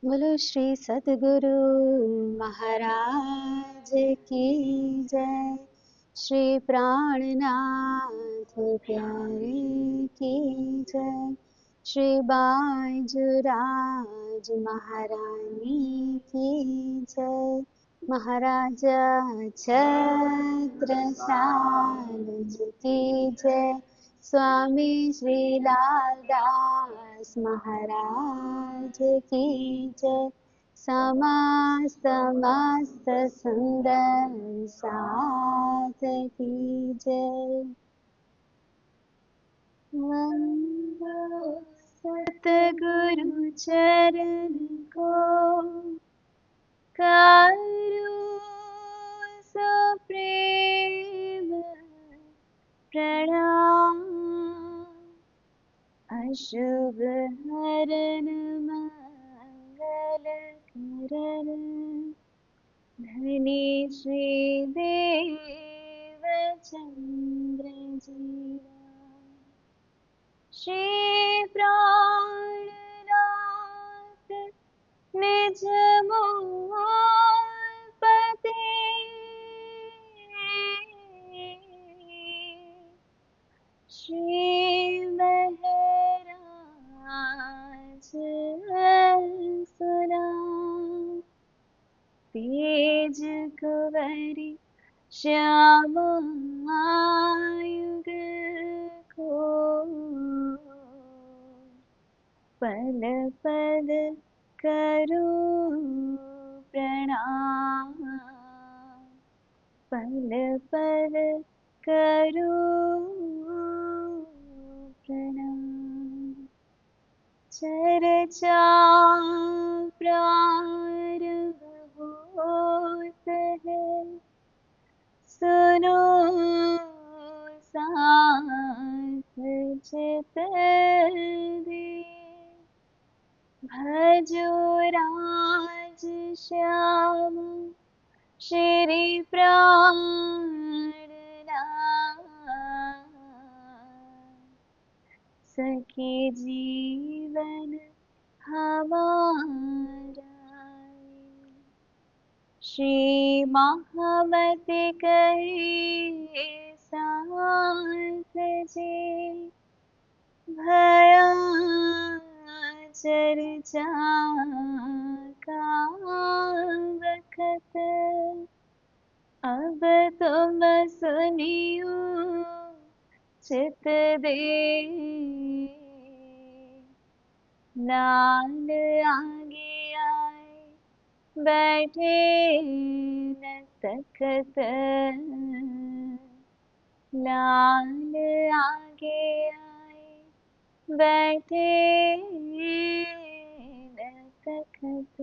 बोलो श्री सद्गुरु महाराज की जय। श्री प्राणनाथ प्यारे की जय। श्री बाजूराज महारानी की जय। महाराजा छत्रसाल जी की जय। स्वामी श्रीलाल दास महाराज की जय। समस्त मस्त सुंदर साथ की जय। वंदो सतगुरु चरण को, करो सुप्रेम प्रणाम। अशुभ हरण मंगल करण, धनी श्री देव चंद्र जीवा। श्री प्राणनाथ निज मोह पते, श्री महराज सुना। तेज कुंवरी श्याम आयुग को, पल पल करूं प्रणाम। पल पल करूं प्रणाम। चर्चा प्रारंभ होत है, सुनो साथ चित दे। भजो राज श्याम श्री प्राणनाथ, सखी जीवन हमारा। श्री महामति कहे साथ जी, भया चर्चा का वखत। अब तुम सुनियो चित दे, लाल आगे आए बैठे न तखत। लाल आगे आए बैठे न तखत।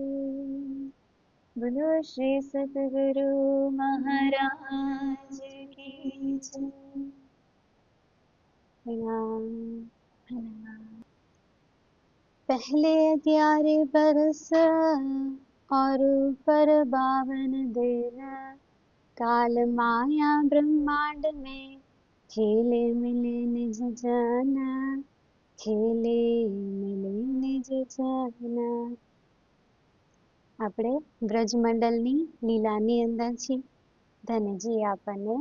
बोलो श्री सतगुरु महाराज की जय। प्रणाम प्रणाम। पहले 11 बरस और ऊपर 52 दिन, काल माया ब्रह्मांड में खेले मिले निज जाना। खेले मिले निज जाना। આપણે વ્રજમંડળની લીલાની અંદર છીએ. ધનજી આપણને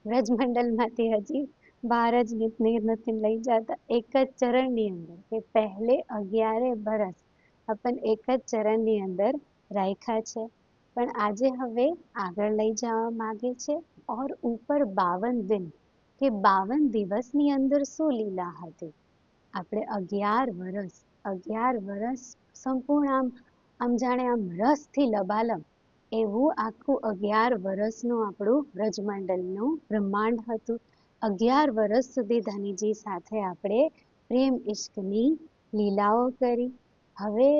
વ્રજમંડળમાંથી હજી બહાર જ નથી લઈ જતા. એક જ ચરણની અંદર કે પહેલે 11 બરસ આપણને એક જ ચરણની અંદર રાખ્યા છે. પણ આજે હવે આગળ લઈ જવા માંગે છે. ઓર ઉપર 52 દિન કે 52 દિવસની અંદર શું લીલા હતી. આપણે 11 વર્ષ સંપૂર્ણ આમ જાણે આમ રસથી લબાલમ એવું આખું 11 વર્ષનું આપણું વ્રજમંડળનું બ્રહ્માંડ હતું. 11 વર્ષ સુધી ધનીજી સાથે આપણે પ્રેમ ઇશ્કની લીલાઓ કરી. હવે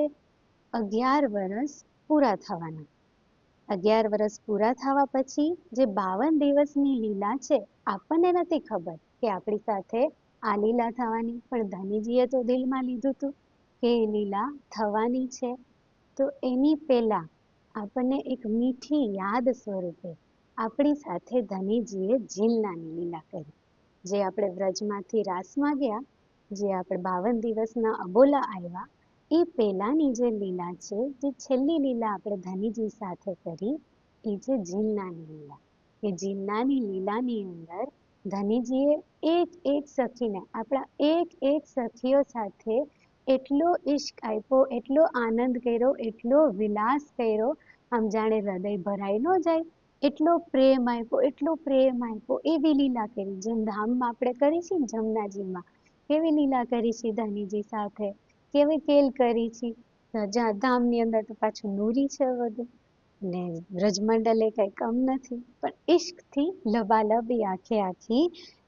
11 વર્ષ પૂરા થવાના. 11 વર્ષ પૂરા થવા પછી જે 52 દિવસની લીલા છે, આપણને નથી ખબર કે આપણી સાથે આ લીલા થવાની, પણ ધનીજીએ તો દિલમાં લીધું હતું કે એ લીલા થવાની છે. તો એની પહેલા આપણને એક મીઠી યાદ સ્વરૂપે આપણી સાથે ધનીજીએ ઝીલનાની લીલા કરી. જે આપણે વ્રજમાંથી રાસમાં ગયા, જે આપણે 52 દિવસના અબોલા આવ્યા, એ પહેલાની જે લીલા છે, જે છેલ્લી લીલા આપણે ધનીજી સાથે કરી, એ છે જીલનાની લીલા. કે જીલનાની લીલાની અંદર ધનીજીએ એક એક સખીને, આપણા એક એક સખીઓ સાથે એટલો ઇશ્ક આપ્યો, એટલો આનંદ કર્યો, એટલો વિલાસ કર્યો, આમ જાણે હૃદય ભરાઈ ન જાય એટલો પ્રેમ આપ્યો, એટલો પ્રેમ આપ્યો. એવી લીલા કરી, જેમ ધામમાં આપણે કરી છે ને જમનાજીમાં, કેવી લીલા કરી છે ધનીજી સાથે, કેવી કેલ કરી છે. ધામની અંદર તો પાછું નૂરી છે બધું, ને વ્રજમંડલે કઈ કમ નથી, પણ ઇશ્કથી લબાલબ આખે આખી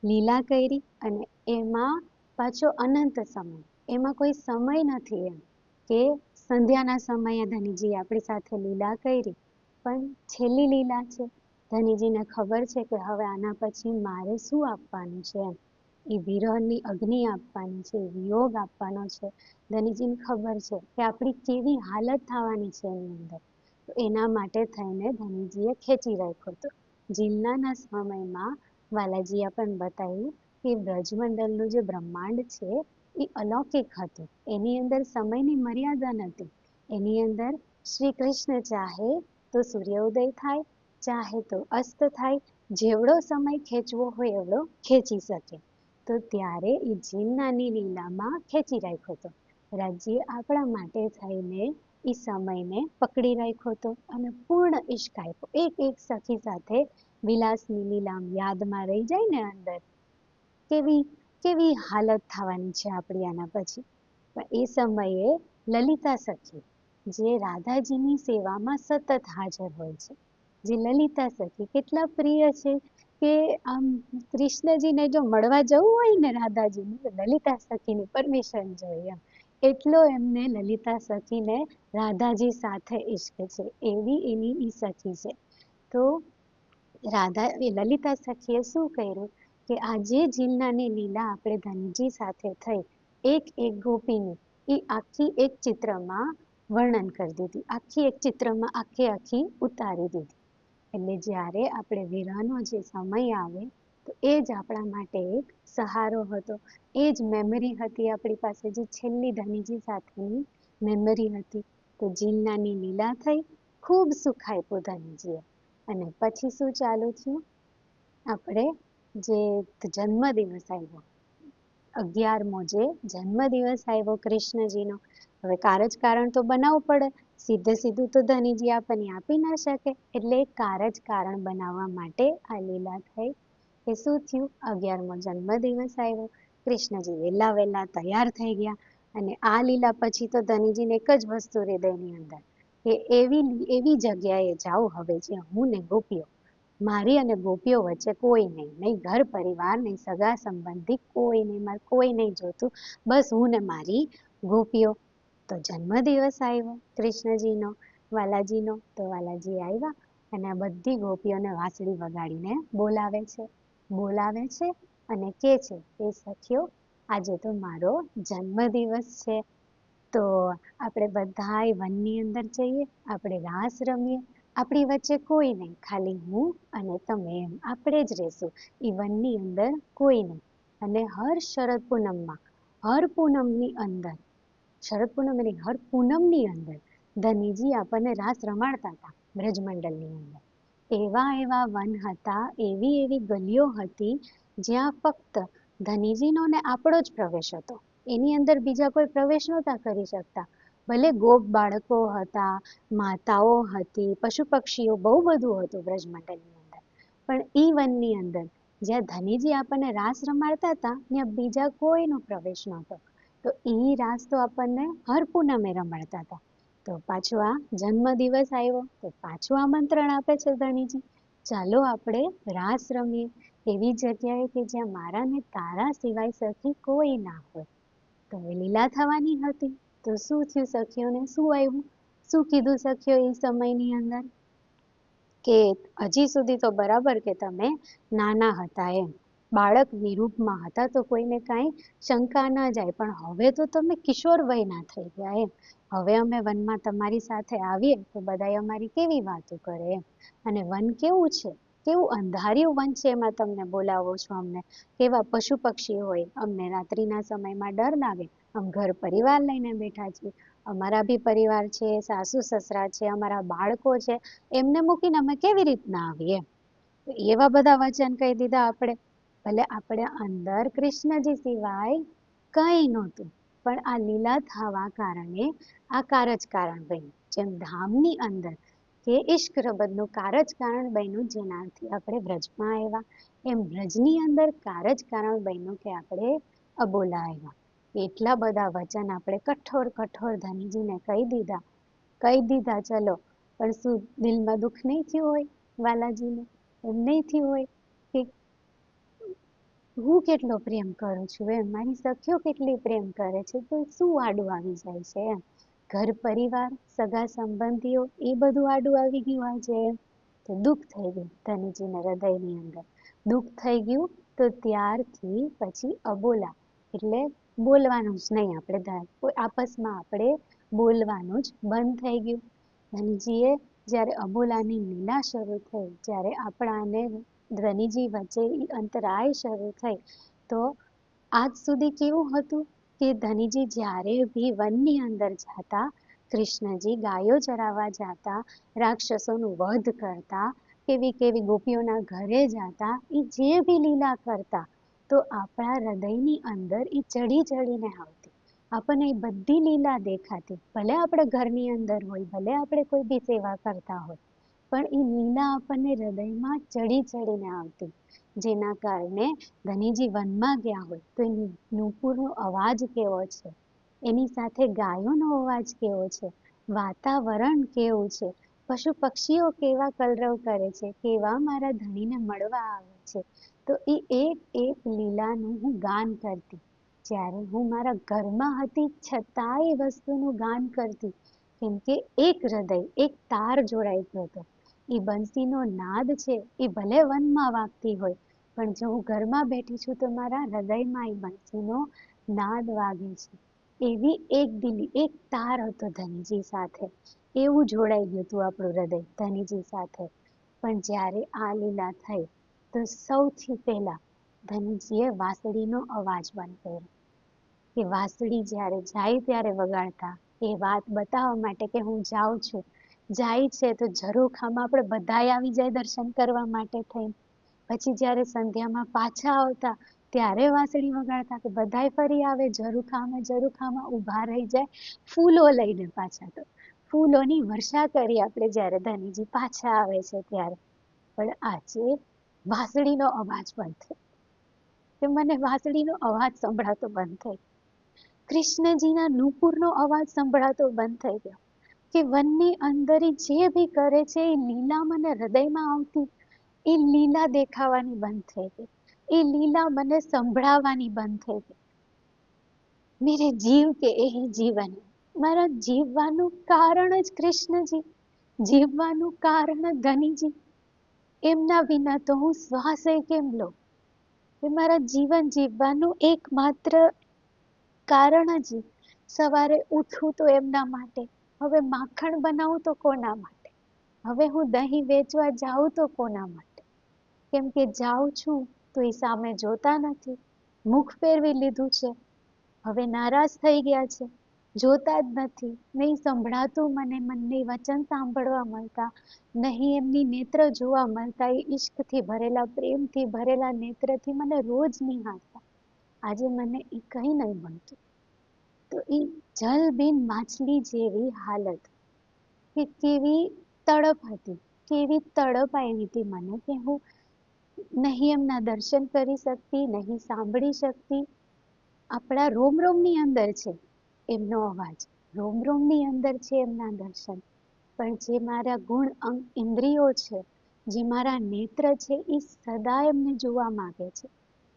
લીલા કરી. અને એમાં પાછો અનંત સમય, એમાં કોઈ સમય નથી એમ કે સંધ્યાના સમયે ધનીજી આપણી સાથે લીલા કરી, પણ છેલ્લી લીલા છે. ધનીજીને ખબર છે કે હવે આના પછી મારે શું આપવાનું છે એમ, એ વિરહની અગ્નિ આપવાની છે, વિયોગ આપવાનો છે. ધનીજીને ખબર છે કે આપણી કેવી હાલત થવાની છે એની અંદર. તો એના માટે થઈને ધનીજીએ ખેંચી રાખ્યો હતો. જીલનાના સમયમાં વાલાજીએ આપણને બતાવ્યું કે બ્રજમંડળનું જે બ્રહ્માંડ છે એ અલૌકિક હતું. એની અંદર સમયની મર્યાદા નથી. એની અંદર શ્રી કૃષ્ણ ચાહે તો સૂર્ય ઉદય થાય, ચાહે તો અસ્ત થાય, જેવડો સમય ખેંચવો હોય એવડો ખેંચી શકે. તો ત્યારે એ જીલનાની લીલામાં ખેંચી રાખ્યો હતો. રાજ્ય આપણા માટે થઈને એ સમયને પકડી રાખ્યો હતો અને પૂર્ણ ઇશ્ક આપ્યો. એક એક સખી સાથે વિલાસની લીલા યાદમાં રહી જાય ને અંદર, કેવી કેવી હાલત થવાની છે આપણી આના પછી. પણ એ સમયે લલિતા સખી, જે રાધાજીની સેવામાં સતત હાજર હોય છે, જે લલિતા સખી કેટલા પ્રિય છે કે આમ કૃષ્ણજીને જો મળવા જવું હોય ને રાધાજીને, તો લલિતા સખીની પરમિશન જોઈએ એમ. એટલો એમને લલિતા સખીને રાધાજી સાથે ઇશ્ક છે, એવી એની ઈ સખી છે. તો લલિતા સખીએ શું કર્યું કે આજે જીલનાની લીલા આપણે ધનજી સાથે થઈ, એક એક ગોપીની એ આખી એક ચિત્રમાં વર્ણન કરી દીધી, આખી એક ચિત્રમાં આખે આખી ઉતારી દીધી. એટલે જ્યારે આપણે વિરહનો જે સમય આવે તો એ જ આપણા માટે એક સહારો હતો, એ જ મેમરી હતી આપણી પાસે, જે છેલ્લી ધનીજી સાથેની મેમરી હતી. તો જીલનાની લીલા થઈ, ખૂબ સુખ આપ્યું ધનીજીએ. અને પછી શું ચાલુ થયું, આપણે જે જન્મદિવસ આવ્યો, 11મો જે જન્મદિવસ આવ્યો કૃષ્ણજીનો, હવે કારજ કારણ તો બનાવવું પડે, સીધે સીધું તો ધનીજી આપણને આપી ના શકે. એટલે કારજ કારણ બનાવવા માટે આ લીલા થઈ. કે શું થયું, 11મો જન્મદિવસ આવ્યો, કૃષ્ણજી વહેલા વહેલા તૈયાર થઈ ગયા. અને આ લીલા પછી તો ધનીજીને એક જ વસ્તુ હૃદયની અંદર કે એવી જગ્યાએ જાઓ હવે જે હું ને ગોપીઓ, મારી અને ગોપીઓ વચ્ચે કોઈ નહીં, નહીં ઘર પરિવાર, નહીં સગા સંબંધી, કોઈ નહીં, મારે કોઈ નહીં જોતું, બસ હું ને મારી ગોપીઓ. તો જન્મદિવસ આવ્યો કૃષ્ણજીનો, વાલાજીનો. તો વાલાજી આવ્યા અને આ બધી ગોપીઓને વાંસળી વગાડીને બોલાવે છે અને કે છે કે સખીઓ આજે તો મારો જન્મદિવસ છે, તો આપણે બધાય વનની અંદર જઈએ, આપણે રાસ રમીએ, આપણી વચ્ચે કોઈ નહીં, ખાલી હું અને તમે, એમ આપણે જ રહેશું એ વનની અંદર, કોઈ નહીં. અને હર શરદ પૂનમમાં, હર પૂનમની અંદર, શરદ પૂનમ એટલે હર પૂનમની અંદર ધનીજી આપણને રાસ રમાડતા હતા બ્રજમંડળની અંદર. એવા એવા વન હતા, એવી એવી ગલીઓ હતી જ્યાં ફક્ત ધનીજીનો ને આપણો જ પ્રવેશ હતો. એની અંદર બીજા કોઈ પ્રવેશ નહોતા કરી શકતા. ભલે ગોપ બાળકો હતા, માતાઓ હતી, પશુ પક્ષીઓ, બહુ બધું હતું બ્રજમંડળની અંદર, પણ ઈ વનની અંદર જ્યાં ધનીજી આપણને રાસ રમાડતા હતા ત્યાં બીજા કોઈનો પ્રવેશ નહોતો. તો ઈ રાસ તો આપણને હર પૂનમે રમાડતા હતા. તો પાછો આ જન્મદિવસ આવ્યો તો પાછું આમંત્રણ આપે છે ધનીજી, ચાલો આપણે રાસ રમીએ એવી જગ્યાએ કે જ્યાં મારા ને તારા સિવાય સખી કોઈ ના હોય. તો એ લીલા થવાની હતી. તો શું થયું, સખીઓને શું આવ્યું, શું કીધું સખીઓ એ સમયની અંદર કે હજી સુધી તો બરાબર કે તમે નાના હતા એમ, બાળકની રૂપમાં હતા તો કોઈને કાંઈ શંકા ન જાય, પણ હવે તો તમે કિશોર વયના થઈ ગયા એમ, હવે અમે વનમાં તમારી સાથે આવીએ તો બધા અમારી કેવી વાતો કરે એમ. અને વન કેવું છે, કેવું અંધાર્યું વન છે, એમાં તમને બોલાવો છો અમને, કેવા પશુ પક્ષી હોય, અમને રાત્રિના સમયમાં ડર લાગે, આમ ઘર પરિવાર લઈને બેઠા છીએ, અમારા બી પરિવાર છે, સાસુ સસરા છે, અમારા બાળકો છે, એમને મૂકીને અમે કેવી રીતના આવીએ? એવા બધા વચન કહી દીધા આપણે. ભલે આપણે અંદર કૃષ્ણજી સિવાય કંઈ નહોતું, પણ આ લીલા થવા કારણે આ કારજ કારણ બન્યું. જેમ ધામની અંદર કે ઇશ્ક રબતનું કારજ કારણ બન્યું, જેનાથી આપણે વ્રજમાં આવ્યા, એમ વ્રજની અંદર કારજ કારણ બન્યું કે આપણે અબોલા આવ્યા. એટલા બધા વચન આપણે કઠોર ધનજીને કહી દીધા ચલો. પણ શું દિલમાં દુઃખ નહીં થયું હોય વાલાજીને? એમ નહીં થયું હોય કે હું કેટલો પ્રેમ કરું છું, એમ મારી સખીઓ કેટલી પ્રેમ કરે છે, તો શું આડું આવી જાય છે એમ? ઘર પરિવાર, સગા સંબંધીઓ, એ બધું આડું આવી ગયું આજે. તો દુઃખ થઈ ગયું ધનજીના હૃદયની અંદર. દુઃખ થઈ ગયું તો ત્યારથી પછી અબોલા, એટલે બોલવાનું જ નહીં. આપણે આપસમાં આપણે બોલવાનું જ બંધ થઈ ગયું. ધનજીએ જ્યારે અબોલાની લીલા શરૂ થઈ, જ્યારે આપણાને ધનજી વચ્ચે અંતરાય શરૂ થઈ, તો આજ સુધી કેવું હતું કે ધનજી જ્યારે બી વનની અંદર જતા, કૃષ્ણજી ગાયો ચરાવવા જતા, રાક્ષસોનું વધ કરતા, કેવી કેવી ગોપીઓના ઘરે જતા, એ જે બી લીલા કરતા, તો આપણા હૃદયની અંદર એ ચડી ચડીને આવતી. આપણને એ બધી લીલા દેખાતી. ભલે આપણે ઘરની અંદર હોય, ભલે આપણે કોઈ બી સેવા કરતા હોય, પણ એ લીલા આપણને હૃદયમાં ચડી ચડીને આવતી. જેના કારણે ધનજી વનમાં ગયા હોય તો એની નુપુરનો અવાજ કેવો છે, એની સાથે ગાયોનો અવાજ કેવો છે, વાતાવરણ કેવું છે, પશુ પક્ષીઓ કેવા કલરવ કરે છે, કેવા મારા ધણીને મળવા આવે છે, તો એ એક એક લીલાનું હું ગાન કરતી. જ્યારે હું મારા ઘરમાં હતી છતાં એ વસ્તુનું ગાન કરતી, કેમ કે એક હૃદય, એક તાર જોડાઈ ગયો હતો. એ બંસીનો નાદ છે એ ભલે વનમાં વાગતી હોય, પણ જો હું ઘરમાં બેઠી છું તો મારા હૃદયમાં એ બંસીનો નાદ વાગે છે. એવી એક દિલી, એક તાર હતો ધનજી સાથે. એવું જોડાઈ ગયું હતું આપણું હૃદય ધનજી સાથે. પણ જ્યારે આ લીલા થઈ તો સૌથી પહેલા ધનજીએ વાંસળીનો અવાજ બંધ કર્યો. કે વાંસળી જ્યારે જાય ત્યારે વગાડતા, એ વાત બતાવવા માટે કે હું જાઉં છું. જાય છે તો ઝરૂખામાં આપણે બધાય આવી જાય દર્શન કરવા માટે થઈને. પછી જ્યારે સંધ્યામાં પાછા આવતા ત્યારે વાંસળી વગાડતા કે બધાય ફરી આવે ઝરૂખામાં ઊભા રહી જાય, ફૂલો લઈને પાછા. તો ફૂલોની વર્ષા કરી આપણે જ્યારે ધનજી પાછા આવે છે ત્યારે. પણ આજે વાંસળીનો અવાજ બંધ થયો, કે મને વાંસળીનો અવાજ સંભળાતો બંધ થઈ. કૃષ્ણજીના નુપુરનો અવાજ સંભળાતો બંધ થઈ ગયો. કે વનની અંદર જે બી કરે છે એ લીલા મને હૃદયમાં આવતી, એ લીલા દેખાવાની બંધ થઈ ગઈ, એ લીલા મને સંભળાવાની બંધ થઈ ગઈ. મેરે જીવ કે એ જીવન, મારા જીવવાનું કારણ જ કૃષ્ણજી, જીવવાનું કારણ ધનજી. એમના વિના તો હું શ્વાસે કેમ લઉં? કે મારા જીવન જીવવાનું એકમાત્ર કારણ જ સવારે ઉઠું તો એમના માટે, હવે માખણ બનાવું તો કોના માટે, હવે હું દહીં વેચવા જાઉં તો કોના માટે? કેમ કે જાઉં છું તો એ સામે જોતા નથી, મુખ ફેરવી લીધું છે, હવે નારાજ થઈ ગયા છે, જોતા જ નથી, નહીં સંભળાતું મને મનની વચન સાંભળવા મળતા, નહીં એમની નેત્ર જોવા મળતા, એ ઈશ્કથી ભરેલા, પ્રેમથી ભરેલા નેત્રથી મને રોજ નિહાળતા. આજે મને એ કંઈ નહીં મળતું. તો એ જલબિન માછલી જેવી હાલત, કે કેવી તડપ હતી, કેવી તડપ આવી હતી મને, કે હું નહીં એમના દર્શન કરી શકતી, નહીં સાંભળી શકતી. આપણા રોમ રોમની અંદર છે એમનો અવાજ, રોમ રોમની અંદર છે એમના દર્શન, પણ જે મારા ગુણ અંગ ઇન્દ્રિયો છે, જે મારા નેત્ર છે, એ સદા એમને જોવા માંગે છે.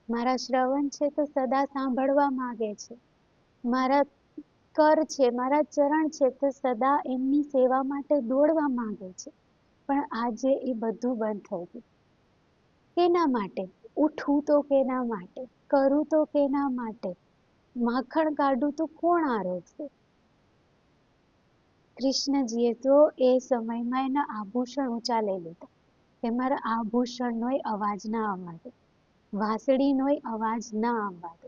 મારા શ્રવણ છે તો સદા સાંભળવા માંગે છે. મારા કર છે, મારા ચરણ છે તો સદા એમની સેવા માટે દોડવા માંગે છે. પણ આજે એ બધું બંધ થઈ ગયું. કેના માટે? ઉઠવું તો કેના માટે? કરું તો કેના માટે? માખણ કાઢું તો કોણ આરોગશે? કૃષ્ણજીએ તો એ સમયમાં એના આભૂષણ ઊંચા લઈ લીધા, કે મારા આભૂષણનો અવાજ ના આવવા દે, વાંસળીનો અવાજ ના આવવા દે,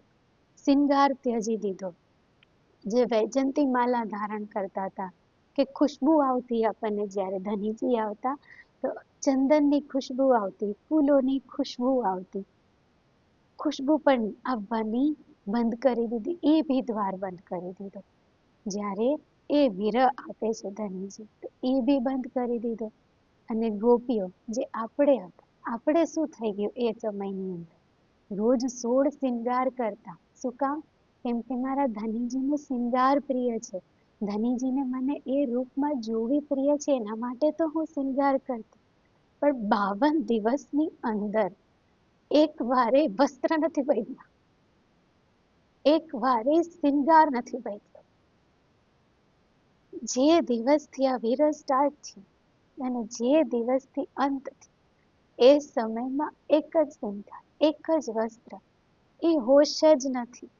સિંગાર ત્યજી દીધો. જે વૈજંતી માલા ધારણ કરતા હતા, કે ખુશ્બુ આવતી આપણને જ્યારે ધનીજી આવતા તો ચંદનની ખુશ્બુ આવતી, ફૂલોની ખુશ્બુ આવતી. ખુશ્બુ પણ આવવાની બંધ કરી દીધી, એ બી દ્વાર બંધ કરી દીધો. જ્યારે એ વિરહ આપે છે ધનીજી, તો એ બી બંધ કરી દીધો. અને ગોપીઓ જે આપણે હતા, આપણે શું થઈ ગયું એ સમયની અંદર, રોજ 16 શિંગાર કરતા. શું કામ? કેમ કે મારા ધનીજીને શિંગાર પ્રિય છે, ધનીજીને મને એ રૂપમાં જોવી પ્રિય છે, એના માટે તો હું શિંગાર કરતી. પણ 52 દિવસની અંદર એક વારે વસ્ત્ર નથી બદલ્યા, એક વારે શિંગાર નથી બદલ્યો. જે દિવસથી આ વિરહ સ્ટાર્ટ થયું અને જે દિવસથી અંત થયો, એ સમયમાં એક જ શિંગાર, એક જ વસ્ત્ર. એ હોશ જ નથી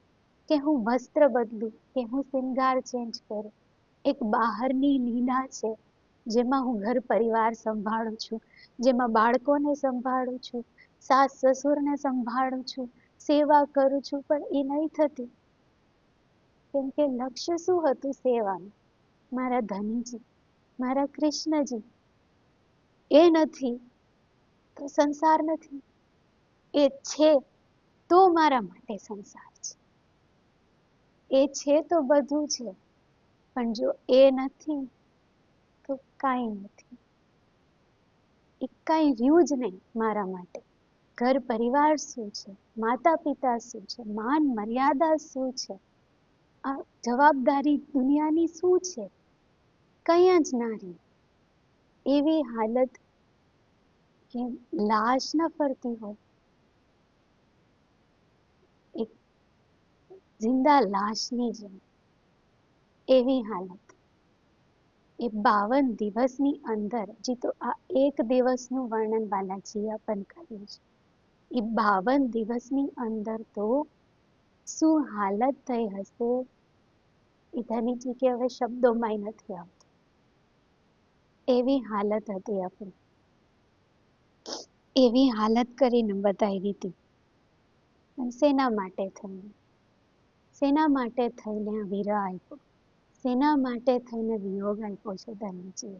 કે હું વસ્ત્ર બદલું, કે હું શિંગાર ચેન્જ કરું. એક બહારની લીલા છે, જેમાં હું ઘર પરિવાર સંભાળું છું, જેમાં બાળકોને સંભાળું છું, સાસ સસુરને સંભાળું છું, સેવા કરું છું, પણ એ નહીં થતી. કેમ કે લક્ષ્ય શું હતું સેવાનું? મારા ધનીજી, મારા કૃષ્ણજી. એ નથી તો સંસાર નથી. એ છે તો મારા માટે સંસાર છે. એ છે તો બધું છે, પણ જો એ નથી તો કાંઈ નથી. એ કાંઈ રહ્યું જ નહીં મારા માટે. ઘર પરિવાર શું છે, માતા પિતા શું છે, માન મર્યાદા શું છે, આ જવાબદારી દુનિયાની શું છે, કંઈ જ ના રહી. એવી હાલત કે લાશ ન ફરતી હોય, એક જિંદા લાશની જેમ એવી હાલત. એ 52 દિવસની અંદર, હજી તો આ એક દિવસનું વર્ણન બાલાજીએ આપણને કર્યું છે. એ 52 દિવસની અંદર તો શું હાલત થઈ હશે, એ ધનીજી કે હવે શબ્દોમાંય નથી આવતું. એવી હાલત હતી આપણી, એવી હાલત કરીને બતાવી હતી. શેના માટે થઈને? શેના માટે થઈને આ વિરહ આપ્યો? શેના માટે થઈને વિયોગ આપ્યો છે ધનીજીએ?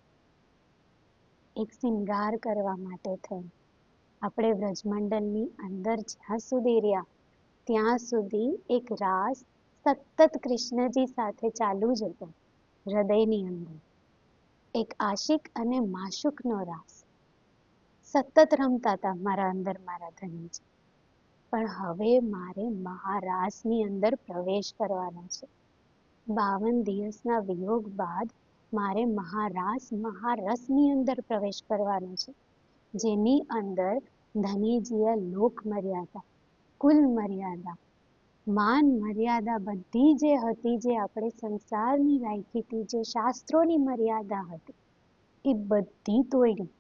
એક શિંગાર કરવા માટે થઈને. આપણે વ્રજમંડળની અંદર જ્યાં સુધી રહ્યા, ત્યાં સુધી એક રાસ સતત કૃષ્ણજી સાથે ચાલુ જ હતો હૃદયની અંદર. એક આશિક અને માશુકનો રાસ સતત રમતા હતા મારા અંદર મારા ધનીજી. પણ હવે મારે મહારાસની અંદર પ્રવેશ કરવાનો છે. 52 દિવસના વિયોગ બાદ મારે મહારાસ, મહારસની અંદર પ્રવેશ કરવાનો છે, જેની અંદર ધનીજીએ લોક મર્યાદા, કુલ મર્યાદા, માન મર્યાદા બધી જે હતી, જે આપણે સંસારની રાખી હતી, જે શાસ્ત્રોની મર્યાદા હતી, એ બધી તોડી.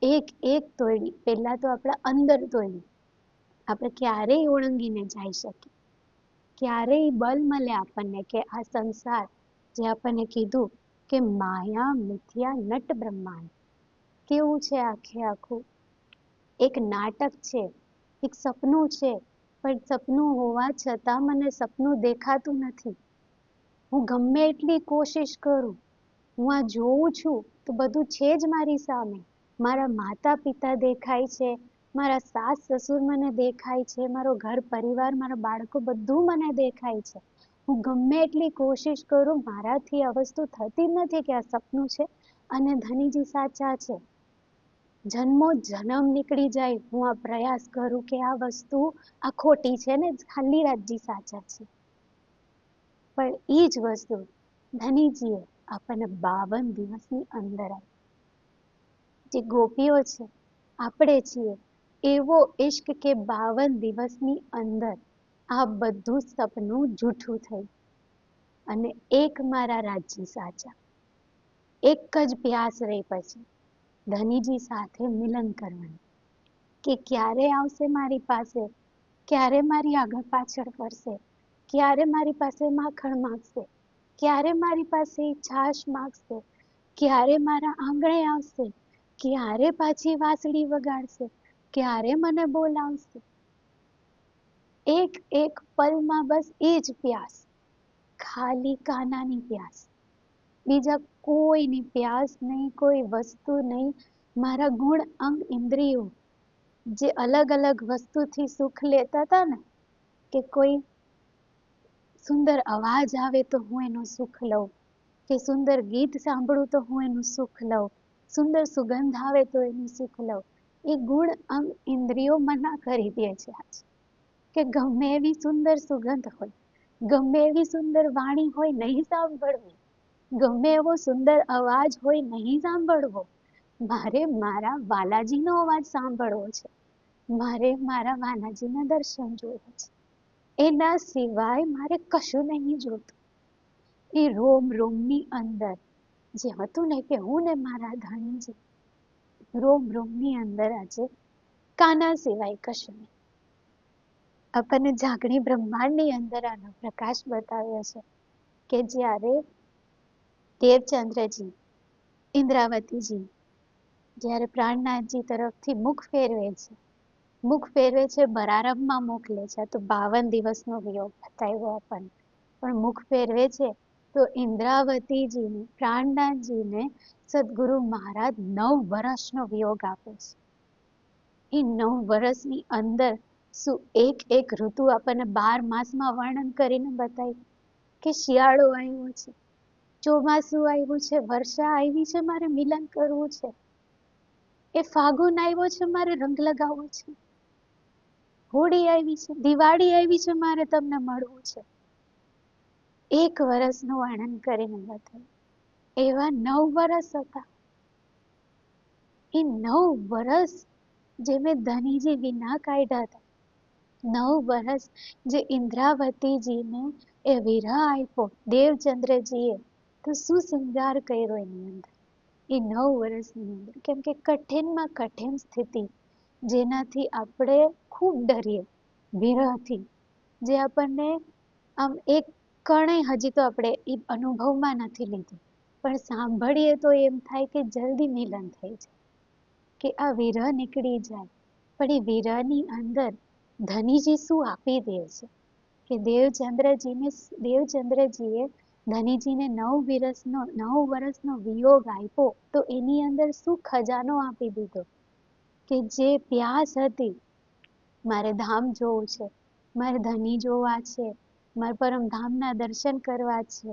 એક એક તોડી. પહેલા તો આપણા અંદર તોડી. આપણે ક્યારેય ઓળંગીને જઈ શકીએ, ક્યારેય બલ મળે આપણને કે આ સંસાર, જે આપણને કીધું કે માયા મિથ્યા નટ બ્રહ્માંડ કેવું છે, આખે આખું એક નાટક છે, એક સપનું છે. પણ સપનું હોવા છતાં મને સપનું દેખાતું નથી. હું ગમે એટલી કોશિશ કરું, હું આ જોઉં છું તો બધું છે જ મારી સામે. મારા માતા પિતા દેખાય છે, મારા સાસ સસુર મને દેખાય છે, મારો ઘર પરિવાર, મારા બાળકો બધું મને દેખાય છે. હું ગમે એટલી કોશિશ કરું, મારાથી આ વસ્તુ થતી જ નથી કે આ સપનું છે અને ધનીજી સાચા છે. જન્મો જન્મ નીકળી જાય, હું આ પ્રયાસ કરું કે આ વસ્તુ આ ખોટી છે ને ખાલી રાજજી સાચા છે. પણ એ જ વસ્તુ ધનીજીએ આપણને 52 દિવસની અંદર આપી. જે ગોપીઓ છે, આપણે છીએ, એવો ઇશ્ક કે 52 દિવસની અંદર આ બધું સપનું જૂઠું થયું અને એક મારા રાજજી સાચા. એક જ પ્યાસ રહી પછી ધનીજી સાથે મિલન કરવાનું, કે ક્યારે આવશે મારી પાસે, ક્યારે મારી આગળ પાછળ કરશે, ક્યારે મારી પાસે માખણ માંગશે, ક્યારે મારી પાસે છાશ માંગશે, ક્યારે મારા આંગણે આવશે, ક્યારે પાછી વાંસળી વગાડશે, ક્યારે મને બોલાવશે. એક એક પલમાં બસ એ જ પ્યાસ. ખાલી કાનાની પ્યાસ, બીજા કોઈની પ્યાસ નહીં, કોઈ વસ્તુ નહીં. મારા ગુણ અંગ ઇન્દ્રિયો જે અલગ અલગ વસ્તુથી સુખ લેતા હતા ને, કે કોઈ સુંદર અવાજ આવે તો હું એનું સુખ લઉં, કે સુંદર ગીત સાંભળું તો હું એનું સુખ લઉં, સુંદર સુગંધ આવે તો એનું સુખ લઉં. એ ગુણ અંગ ઇન્દ્રિયો મના કરી દે છે આજ, કે ગમે એવી સુંદર સુગંધ હોય, ગમે એવી સુંદર વાણી હોય, નહીં સાંભળવી. ગમે એવો સુંદર અવાજ હોય, નહીં સાંભળવો. મારે મારા વાલાજીનો અવાજ સાંભળવો છે, મારે મારા વાલાજીના દર્શન જોવા છે. એના સિવાય મારે કશું નહીં જોતું. એ રોમ રોમની અંદર જે હતું ને, કે હું ને મારા ધણીજી રોમ રોમની અંદર આજે કાના સિવાય કશું નહીં. આપણને જાગણી બ્રહ્માંડની અંદર આનો પ્રકાશ બતાવ્યો છે, કે જ્યારે દેવચંદ્રજી ઇન્દ્રાવતીજી જ્યારે પ્રાણનાથજી તરફથી મુખ ફેરવે છે, મુખ ફેરવે છે, બરારમમાં મોકલે છે, તો 52 દિવસનો વિયોગ બતાવ્યો આપણને. પણ મુખ ફેરવે છે તો ઇન્દ્રાવતીજીને, પ્રાણનાથજીને સદગુરુ મહારાજ 9 વર્ષનો વિયોગ આપે છે. એ 9 વર્ષની અંદર શું એક એક ઋતુ આપણને 12 માસમાં વર્ણન કરીને બતાવી, કે શિયાળો આવ્યો છે, ચોમાસું આવ્યું છે, વર્ષા આવી છે, મારે મિલન કરવું છે. એ ફાગુન આવ્યો છે, મારે રંગ લગાવવો છે. હોળી આવી છે, દિવાળી આવી છે, મારે તમને મળવું છે. એક વર્ષનું વર્ણન કરીને બતાવ્યું. એવા 9 વર્ષ હતા. એ 9 વર્ષ જે મેં ધનીજી વિના કાઢ્યા હતા, 9 વર્ષ જે ઇન્દ્રાવતીજીને એ વિરહ આપ્યો દેવચંદ્રજીએ, તો શું શૃંગાર કર્યો એની અંદર એ 9 વર્ષની અંદર. કેમ કે કઠિનમાં કઠિન સ્થિતિ, જેનાથી આપણે ખૂબ ડરીએ, વિરહથી, જે આપણને આમ એક કણે હજી તો આપણે એ અનુભવમાં નથી લીધું, પણ સાંભળીએ તો એમ થાય કે જલ્દી મિલન થઈ જાય, કે આ વિરહ નીકળી જાય. પણ એ વિરહની અંદર ધનીજી શું આપી દે છે, કે દેવચંદ્રજીએ ધનીજીને 9 વર્ષનો વિયોગ આપ્યો, તો એની અંદર શું ખજાનો આપી દીધો, કે જે પ્યાસ હતી, મારે ધામ જોવું છે, મારે ધની જોવા છે, મારે પરમધામના દર્શન કરવા છે,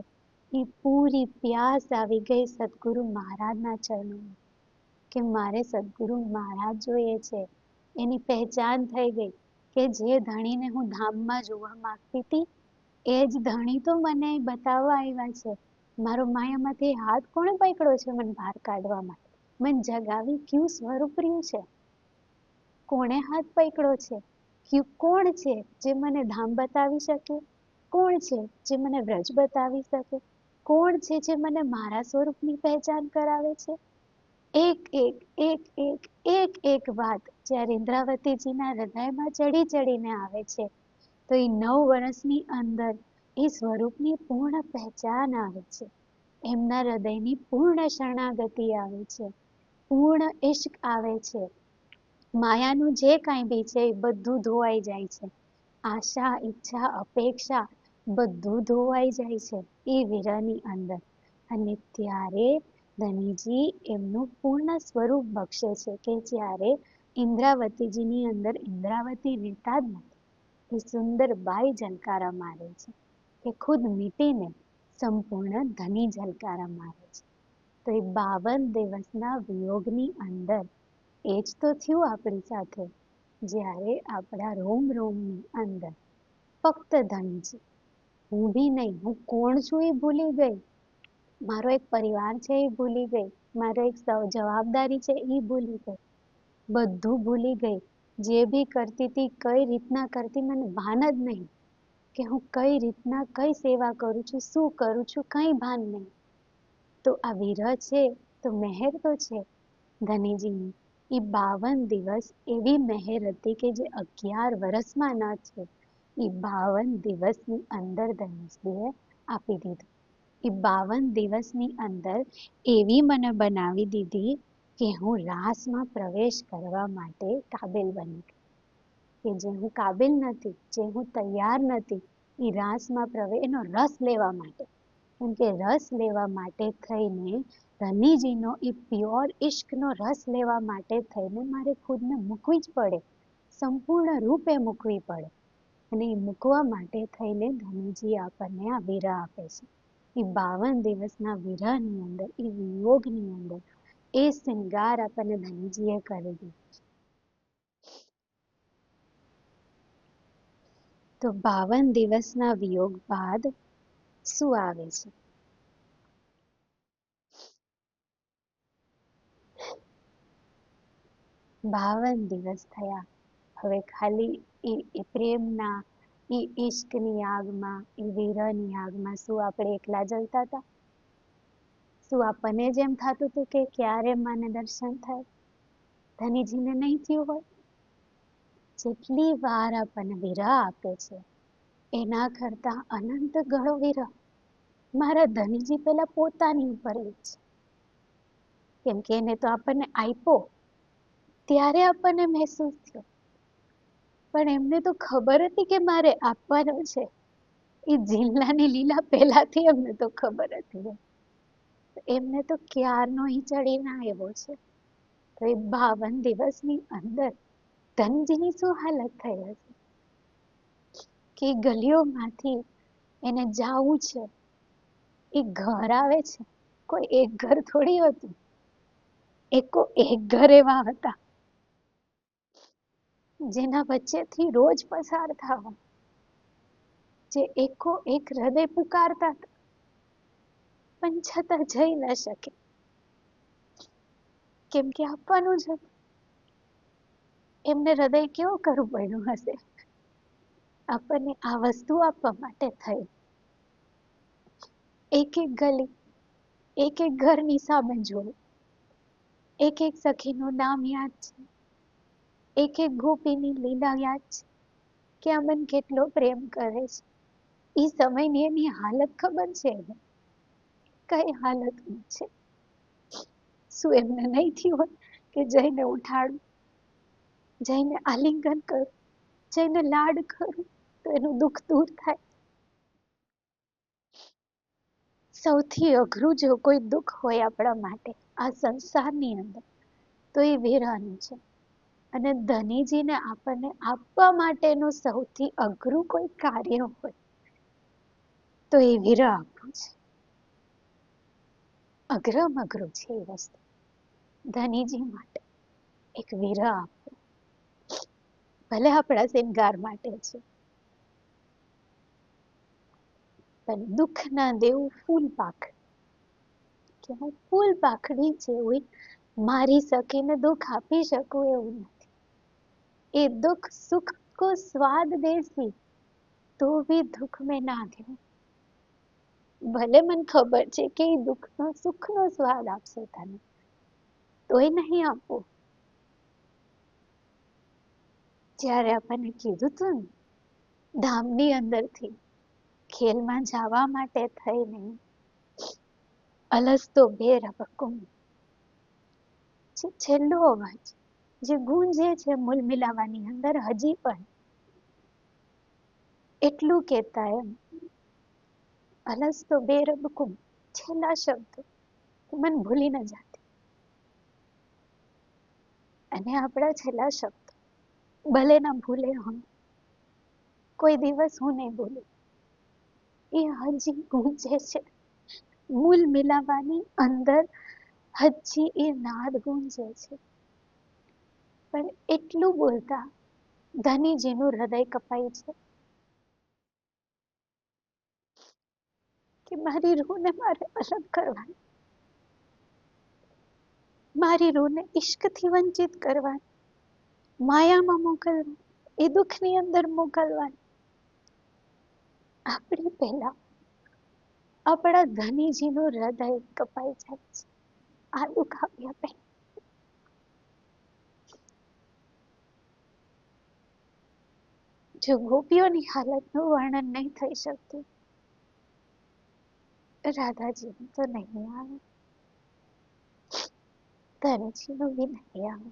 એ પૂરી પ્યાસ આવી ગઈ સદગુરુ મહારાજના ચરણોમાં, કે મારે સદગુરુ મહારાજ જોઈએ છે. એની પહેચાન થઈ ગઈ, કે જે ધણીને હું ધામમાં જોવા માંગતી હતી, એ જ ધણી તો મને બતાવવા આવ્યા છે. મારો માયામાંથી હાથ કોણે પકડ્યો છે મને બહાર કાઢવા માટે, મને જગાવી કયું સ્વરૂપ રહ્યું છે, કોણે હાથ પકડ્યો છે, કોણ છે જે મને ધામ બતાવી શકે, કોણ છે જે મને વ્રજ બતાવી શકે, કોણ છે જે મને મારા સ્વરૂપની પહેચાન કરાવે છે. એક એક એક એક એક એક વાત જ્યારે ઇન્દ્રાવતીજીના હૃદયમાં ચડી ચડીને આવે છે, તો એ 9 વર્ષની અંદર એ સ્વરૂપની પૂર્ણ પહેચાન આવે છે. એમના હૃદયની પૂર્ણ શરણાગતિ આવે છે, પૂર્ણ ઇશ્ક આવે છે. માયાનું જે કાંઈ બી છે એ બધું ધોવાઈ જાય છે. આશા, ઈચ્છા, અપેક્ષા બધું ધોવાઈ જાય છે એ વિરહની અંદર. અને ત્યારે ધનીજી એમનું પૂર્ણ સ્વરૂપ બક્ષે છે, કે જ્યારે ઇન્દ્રાવતીજીની અંદર ઇન્દ્રાવતી રહેતા જ નથી, એ સુંદર બાઈ ઝલકારા મારે છે, કે ખુદ મીટીને સંપૂર્ણ ધની ઝલકારા મારે છે. તો એ 52 દિવસના વિયોગની અંદર એ જ તો થયું આપણી સાથે, જ્યારે આપણા રોમ રોમની અંદર ફક્ત ધનીજી, હું બી નહીં, હું કોણ છું એ ભૂલી ગઈ, મારો એક પરિવાર છે એ ભૂલી ગઈ, મારો એક જવાબદારી છે એ ભૂલી ગઈ, બધું ભૂલી ગઈ. જે બી કરતી હતી કઈ રીતના કરતી મને ભાન જ નહીં, કે હું કઈ રીતના કઈ સેવા કરું છું, શું કરું છું, કઈ ભાન નહીં. તો આ વિરહ છે તો મહેર તો છે ધનીજીની. એ 52 દિવસ એવી મહેર હતી કે જે 11 વર્ષમાં ન છે, એ 52 દિવસની અંદર ધનીજીએ આપી દીધું. એ 52 દિવસની અંદર એવી મને બનાવી દીધી કે હું રાસમાં પ્રવેશ કરવા માટે કાબિલ બની ગઈ, કે જે હું કાબિલ નથી, જે હું તૈયાર નથી, એ રાસમાં એનો રસ લેવા માટે, કેમ કે રસ લેવા માટે થઈને ધનીજીનો એ પ્યોર ઇશ્કનો રસ લેવા માટે થઈને મારે ખુદને મૂકવી જ પડે, સંપૂર્ણ રૂપે મૂકવી પડે. અને એ મૂકવા માટે થઈને ધનીજી આપણને આ વિરહ આપે છે. એ 52 દિવસના વિરહની અંદર, એ વિયોગની અંદર એ શૃંગાર આપણને ધનીજીએ કરી દીધો. તો 52 દિવસના વિયોગ બાદ શું આવે છે? 52 દિવસ થયા. હવે ખાલી એ પ્રેમના, એ ઇશ્કની આગમાં, એ વિરહની આગમાં શું આપણે એકલા જલતા હતા? શું આપણને જ એમ થતું હતું કે ક્યારે માને દર્શન થાય? ધનીજીને નહીં થયું હોય? જેટલી વાર આપણને વિરહ આપે છે એના કરતા અનંત ગણો વિરહ મારા ધનીજી પેલા પોતાની ઉપર જ છે. કેમ કે એને તો આપણને આપ્યો ત્યારે આપણને મહેસૂસ થયો, પણ એમને તો ખબર હતી કે મારે આપવાનું છે. એ જિલ્લાની લીલા પહેલાથી એમને તો ખબર હતી. એમને તો ક્યારનો ઈ ચડીને આવ્યો છે. તો એ 52 દિવસની અંદર ધનજીની શું હાલત થઈ હશે કે ગલીઓમાંથી એને જાવું છે. એ ઘર આવે છે, કોઈ એક ઘર થોડી હતું, એકો એક ઘર એવા હતા જેના વચ્ચેથી રોજ પસાર થવા, જે એકો એક હૃદય પુકારતા હતા, પણ છતાં જઈ ન શકે, કેમ કે આપવાનું જ હતું. એમને હૃદય કેવું કરવું પડ્યું હશે આપણને આ વસ્તુ આપવા માટે થઈ. એક એક ગલી, એક એક ઘરની સામે જોયું, એક એક સખીનું નામ યાદ છે, એક એક ગોપીની લીલા યાદ છે કે આ મન કેટલો પ્રેમ કરે છે. એ સમયની એની હાલત ખબર છે એને કઈ હાલતમાં છે. શું એમને નહીં થયું હોય કે જઈને ઉઠાડું, જઈને આલિંગન કરું, જઈને લાડ કરું તો એનું દુઃખ દૂર થાય? સૌથી અઘરું જો કોઈ દુઃખ હોય આપણા માટે આ સંસારની અંદર તો એ વિરહનું છે. અને ધનીજીને આપણને આપવા માટેનું સૌથી અઘરું કોઈ કાર્ય હોય તો એ વિરહ આપવું છે. અઘરમ અઘરું છે એ વસ્તુ. ધનીજી માટે એક વિરહ આપવો, ભલે આપણા શિંગાર માટે છે, પણ દુઃખ ના દેવું ફૂલ પાક કે હું ફૂલ પાખડી જેવું મારી શકીને દુઃખ આપી શકું એવું નથી. એ દુઃખ સુખ કો સ્વાદ દેસી તો ભી દુઃખ મેં ના દઉં. ભલે મને ખબર છે કે એ દુઃખનો સુખનો સ્વાદ આપશે તને, તોય નહીં આપવું. જ્યારે આપણને કીધું તું ને ધામની અંદરથી ખેલમાં જવા માટે થઈને અલસતો બેરબકુમ, જે છેલ્લો અવાજ જે ગુંજે છે મૂલ મિલાવાની અંદર હજી પણ એટલું કહેતા એમ અલસતો બેરબકુમ, છેલ્લા શબ્દ મને ભૂલી ન જાતી. અને આપણા છેલ્લા શબ્દ ભલે ના ભૂલે હમ, કોઈ દિવસ હું નહીં ભૂલું. એ હજી ગુંજે છે મૂલ મિલાવાની અંદર, હજી એ નાદ ગુંજે છે. પણ એટલું બોલતા ધનીજીનું હૃદય કપાય છે કે મારી રૂહને મારે અલગ કરવાની, મારી રૂહને ઇશ્કથી વંચિત કરવાની, માયામાં મોકલવાની, એ દુઃખની અંદર મોકલવાની. આપણી પહેલા આપણા ધનીજીનું હૃદય કપાઈ જાય છે આ દુઃખ આપ્યા પહેલા. જો ગોપીઓની હાલતનું વર્ણન નહીં થઈ શકતું, રાધાજીનું તો નહીં આવે, ધનજીનું બી નહીં આવે.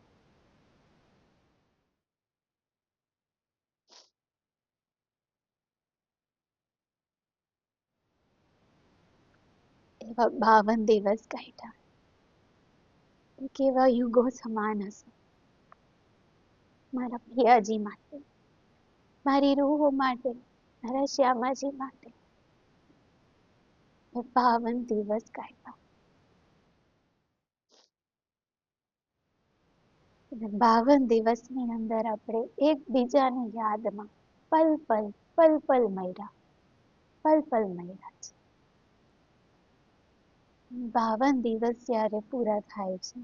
52 દિવસ કાઢ્યા. કેવા યુગો સમાન હશે મારા પિયાજી માટે, મારી રૂહ માટે, મારા શ્યામાજી માટે. 52 દિવસ કાઢ્યા. 52 દિવસની અંદર આપણે એકબીજાની યાદમાં પલ પલ મર્યા, પલ મર્યા છે. 52 દિવસ જ્યારે પૂરા થાય છે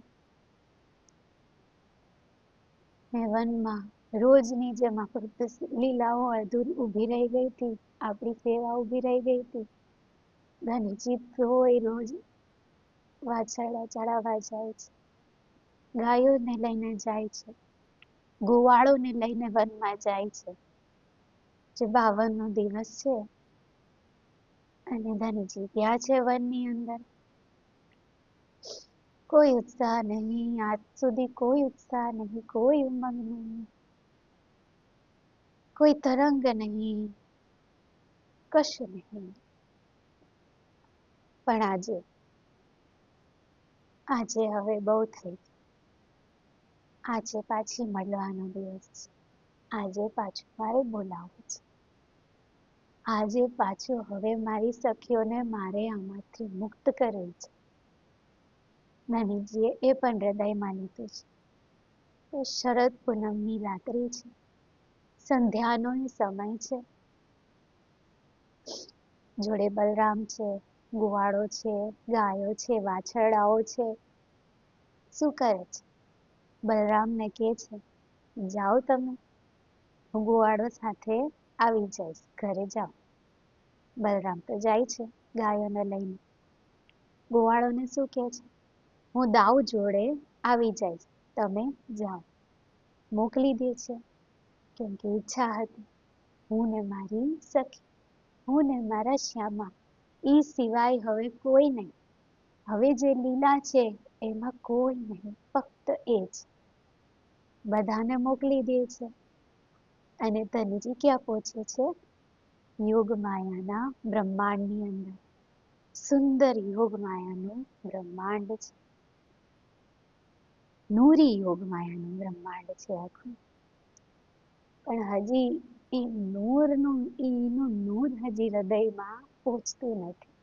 ને વનમાં રોજની જેમ આપણી લીલાઓ અધૂરી ઊભી રહી ગઈ હતી, આપણી સેવા ઊભી રહી ગઈ હતી. ધનજી રોજ વાછરડા ચડાવવા જાય છે, ગાયોને લઈને જાય છે, ગોવાળોને લઈને વનમાં જાય છે. જે 52નો દિવસ છે અને ધનજી ત્યાં છે વનની અંદર. કોઈ ઉત્સાહ નહીં, આજ સુધી કોઈ ઉત્સાહ નહીં, કોઈ ઉમંગ નહીં, કોઈ તરંગ નહીં, કશું નહીં. પણ આજે હવે બહુ થઈ ગયું. આજે પાછી મળવાનો દિવસ છે. આજે પાછું મારે બોલાવવું છે. આજે પાછું હવે મારી સખીઓને મારે આમાંથી મુક્ત કરવી છે. ધનજીએ એ પણ હૃદયમાં લીધું છે. તો શરદ પૂનમની રાત્રિ છે, સંધ્યાનો સમય છે. જોડે બલરામ છે, ગોવાળો છે, ગાયો છે, વાછરડાઓ છે. શું કરે છે? બલરામને કહે છે, જાઓ તમે, હું ગોવાળો સાથે આવી જઈશ, ઘરે જાઓ. બલરામ તો જાય છે ગાયોને લઈને. ગોવાળોને શું કહે છે? હું દાઉ જોડે આવી જઈશ, તમે જાઓ. મોકલી દે છે, કેમ કે ઈચ્છા હતી હું ને મારી સખી, હું ને મારા શ્યામા, એ સિવાય હવે કોઈ નહીં. હવે જે લીલા છે એમાં કોઈ નહીં, ફક્ત એ જ. બધાને મોકલી દે છે અને ધનજી ક્યાં પહોંચે છે? યોગમાયાના બ્રહ્માંડની અંદર. સુંદર યોગમાયાનું બ્રહ્માંડ છે. નૂરી યોગમાયાનું બ્રહ્માંડ છે આખું. પણ હજી એનું નૂર હજી હૃદયમાં પહોંચતું નથી.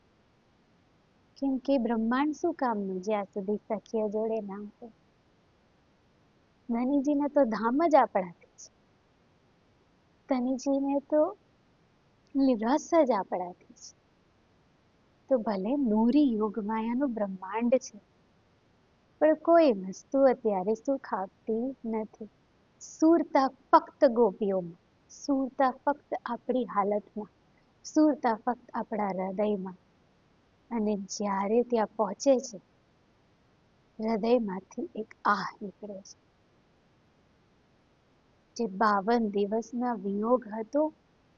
કેમ કે બ્રહ્માંડ શું કામનું જ્યાં સુધી સખીઓ જોડે ના હોય. ધનજીને તો ધામ જ આપણાથી છે. ધનજીને તો રસ જ આપણાથી છે. તો ભલે નૂરી યોગમાયાનું બ્રહ્માંડ છે, પણ કોઈ વસ્તુ અત્યારે સુખ આપતી નથી. સુરતા ફક્ત ગોપીઓમાં, સુરતા ફક્ત આપણી હાલતમાં, સુરતા ફક્ત આપણા હૃદયમાં. અને જ્યારે ત્યાં પહોંચે છે, હૃદયમાંથી એક આહ નીકળે છે. જે 52 દિવસના વિયોગ હતો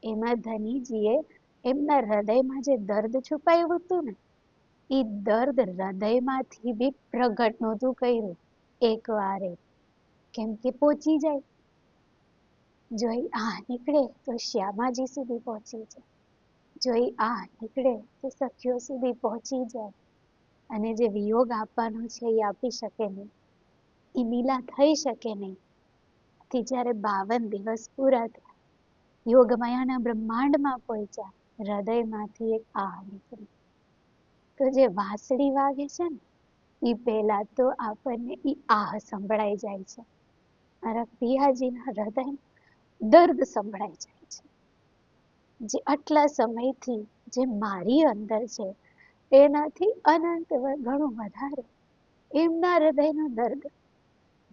એમાં ધનજીએ એમના હૃદયમાં જે દર્દ છુપાયું હતું ને, એ દર્દ હૃદયમાંથી બી પ્રગટ નહોતું કર્યું એકવારે. કેમ કે પહોંચી જાય, જો એ આહ નીકળે તો શ્યામાજી સુધી પહોંચી જાય, જો એ આહ નીકળે તો સખીઓ સુધી પહોંચી જાય. અને જે વિયોગ આપવાનો છે એ આપી શકે નહીં, એ લીલા થઈ શકે નહીં. થી જ્યારે 52 દિવસ પૂરા થયા, યોગમાયાના બ્રહ્માંડમાં પહોંચ્યા, હૃદયમાંથી એક આહ નીકળી. તો જે વાંસળી વાગે છે ને, એ પહેલા તો આપણને એ આહ સંભળાઈ જાય છે. મારા પિયાજીના હૃદયનું દર્દ સંભળાઈ જાય છે. જે આટલા સમયથી જે મારી અંદર છે એનાથી અનંત ઘણું વધારે એમના હૃદયનું દર્દ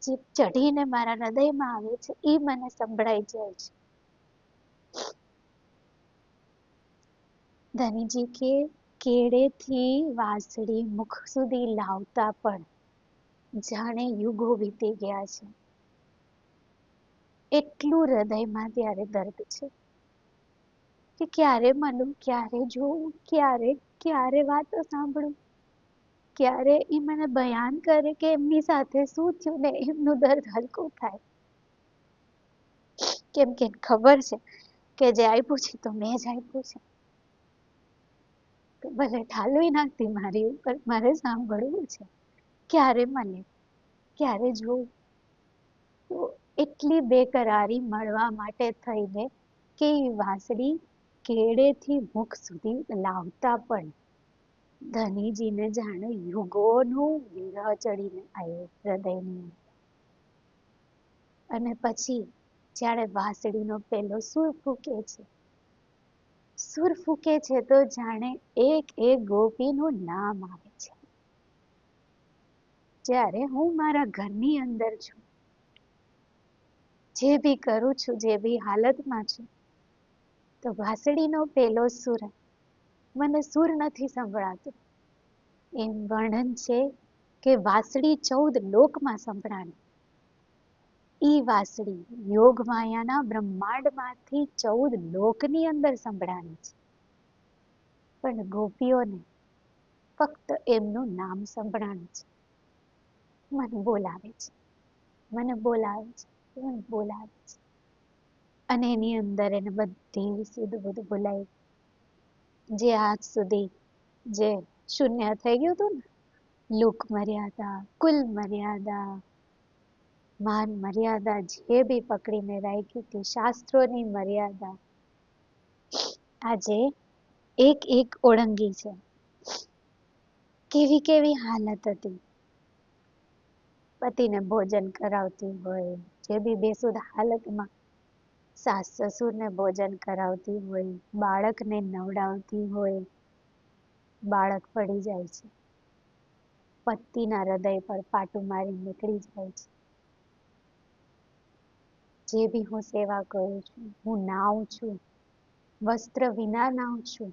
જે ચઢીને મારા હૃદયમાં આવે છે એ મને સંભળાઈ જાય છે. ધનજી કે કેડેથી વાંસળી મુખ સુધી લાવતા પણ જાણે યુગો વીતી ગયા છે. એટલું હૃદયમાં ત્યારે દર્દ છે કે ક્યારે મળું, ક્યારે જોઉં, ક્યારે વાતો સાંભળું, ક્યારે એ મને બયાન કરે કે એમની સાથે શું થયું ને એમનું દર્દ હલકું થાય. કેમ કે ખબર છે કે જે આપ્યું છે તો મેં જ આપ્યું છે. તો તો ભલે ઠાલવી નાખતી મારી ઉપર, મારે સાંભળવું છે. ક્યારે મને, ક્યારે જોઉં? તો એટલી બેકરારી મળવા માટે થઈને કે વાંસળી કેળેથી મુખ સુધી લાવતા પણ ધનીજીને જાણે યુગોનું વિરહ ચડીને આવ્યો હૃદયની. અને પછી જ્યારે વાંસળીનો પેલો સૂર ફૂંકે છે, સૂર ફૂંકે છે તો જાણે એક એક ગોપીનું નામ આવે છે. જ્યારે હું મારા ઘરની અંદર છું, જે બી કરું છું, જે બી હાલતમાં છું, તો વાંસળીનો પેલો સૂર મને સૂર નથી સંભળાતો. એમ વર્ણન છે કે વાંસળી 14 લોકમાં સંભળાણી. ઈ વાંસળી યોગ માયાના બ્રહ્માંડમાંથી 14 લોકની અંદર સંભળાણી છે. પણ ગોપીઓને ફક્ત એમનું નામ સંભળાણી છે. મને બોલાવે છે, મને બોલાવે છે, મને બોલાવે છે. અને એની અંદર એને બધી સુધ બુધ બોલાવી. જે આજ સુધી જે શૂન્ય થઈ ગયું હતું ને, લોક મર્યાદા, કુલ મર્યાદા, માન મર્યાદા જે બી પકડીને રાખી હતી, શાસ્ત્રોની મર્યાદા, આજે એક એક ઓળંગી છે. કેવી કેવી હાલત હતી. પતિને ભોજન કરાવતી હોય, જે બી બેસુદ હાલતમાં સાસ સસુરને ભોજન કરાવતી હોય, બાળકને નવડાવતી હોય, બાળક પડી જાય છે, પતિના હૃદય પર પાટું મારી નીકળી જાય છે. જે બી હું સેવા કરું છું, હું નાવ છું, વસ્ત્ર વિના નાવ છું.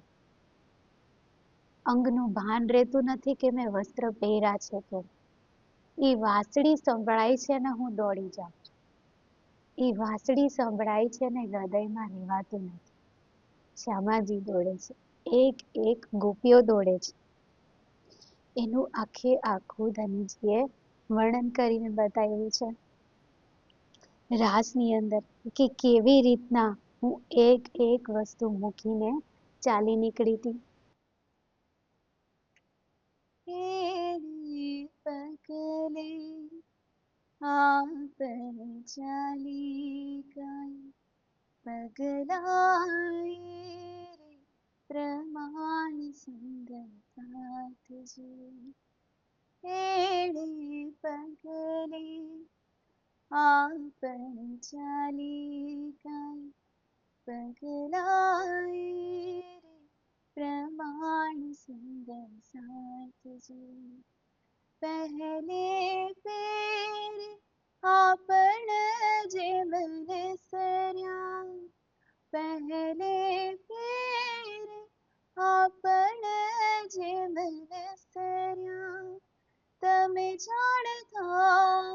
અંગનું ભાન રહેતું નથી કે મેં વસ્ત્ર પહેર્યા છે તો. એ વાંસળી સંભળાય છે ને હું દોડી જાઉં છું. એ વાંસળી સંભળાય છે ને હૃદયમાં રહેવાતું નથી. શ્યામાજી દોડે છે, એક એક ગોપીઓ દોડે છે. એનું આખે આખું ધનીજીએ વર્ણન કરીને બતાવ્યું છે રાસની અંદર કે કેવી રીતના હું એક એક વસ્તુ મૂકીને ચાલી નીકળી હતી. પગલે આપને ચાલી ગઈ, પગલાએ રે પ્રમાણ સંગતાતજી. એડે પગલે આપને ચાલી ગઈ, પગલાએ રે પ્રમાણ સંગતાતજી. પહેલે પેરે આપણ જે મને સર્યા, પહેલે પેરે આપણ જે મને સર્યા, તમે જાણતા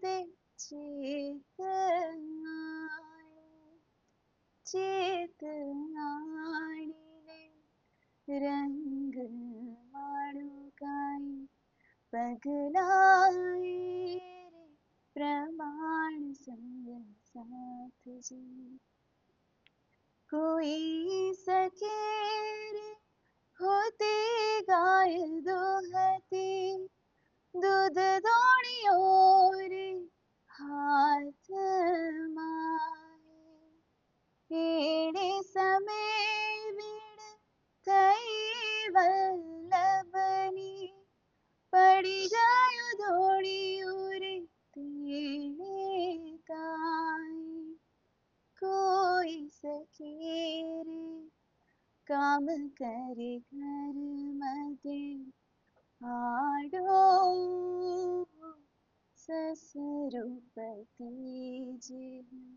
તે ચેતનાણીને રંગ માણું કાંઈ, પગલાએ રે પ્રમાણ સંગ સાથજી. કોઈ સખે રે હોતી ગાય દોહતી, દૂધ દોણિયો રે હાથમાં, એણે સમે વીણ થઈ વલ્લભની, પડી ગયું દોણિયું રે તેણે કાંઈ. કોઈ સખે રે કામ કરે ઘર મધે, આડો સસરો પતિ જેવું,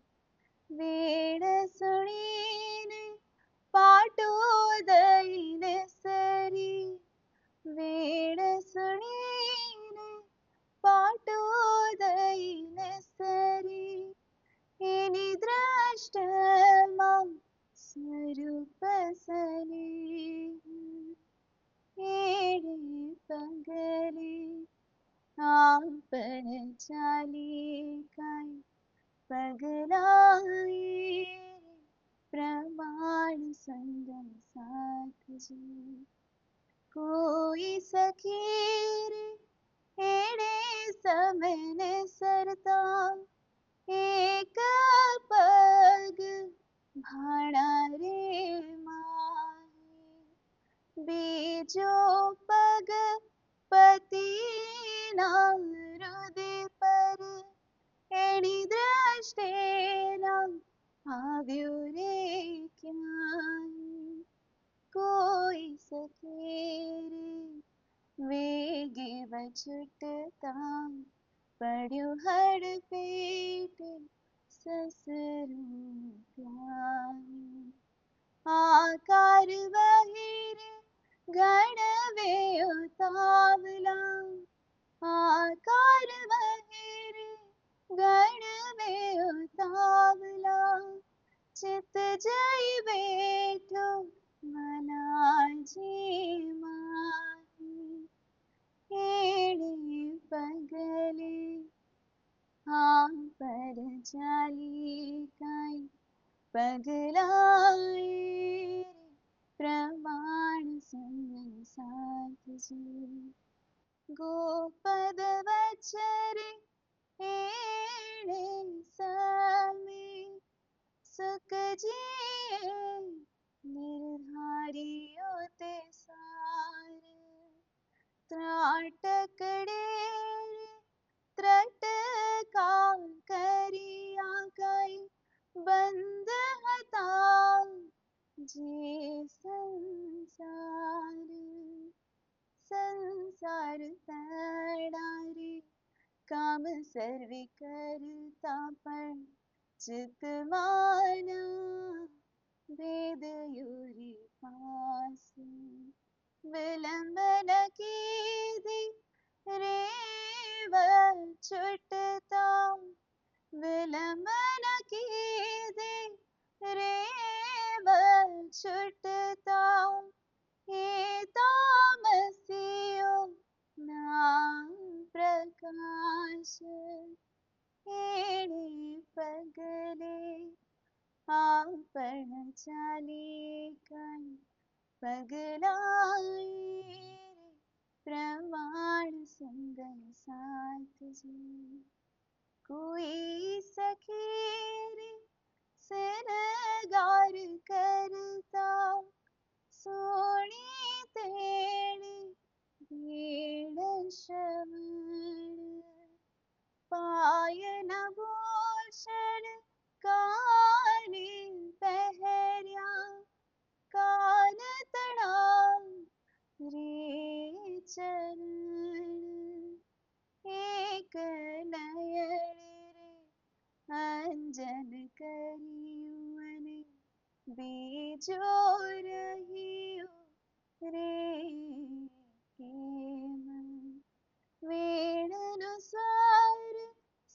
વેણ સુણીને પાટો દઈને સરી, વેણ સુણીને પાટો દઈને સરી, એની દ્રષ્ટમાં સ્વરૂપ સરી. એડે પગલે આપણ ચાલી ગઈ, પગલાએ પ્રમાણ સંગ સાથજી. કોઈ સખી રે એણે સમને સરતા એક પગ ભાણા રે માહી, બીજો પગ પતિના હૃદય પર એની દ્રષ્ટે ના આવ્યું રે ક્યાંય. કોઈ સખે રે વેગે વછટતા પડ્યું હડફેટે સસરું ત્યાં. આકાર વહેરે ગણવે ઉતાવલા, આકાર વહેરે ગણવે ઉતાવલા, ચિત જઈ બેઠો મનાજી માહી, એણે પગલે હા પર ચાલી કાંઈ પગલાએ પ્રમાણ સંગ સાથજી. ગોપદ વચ્ચરે એણે સમે સુખજીએ નિર્ધાર્યો તે સાર. ત્રાટકડે ત્રટકા કર્યા કઈ બંધ હતા જે સંસાર તડારે. કામ સર્વે કરતા પણ ચિતમાના ભેદ યુરી પાસે. વિલંબ ન કીધી રે છૂટતા, વિલંબ ન કીધી રે છૂટતા, એ તામસીઓ ના પ્રકાશ. એણે પગલે આપણ ચાલી કાંઈ પગલાએ પ્રમાણ સંગમ સાથજી. કોઈ સખી રે શણગાર કરતા સોણી તેણી ભીડ શ્રવણ. પાયના ભૂષણ કાને પહેર્યા, કાન તણા રે ચરણ. એક નયન રે અંજન કર્યું અને બીજો રહ્યું રે કેમ. વેણનો સ્વર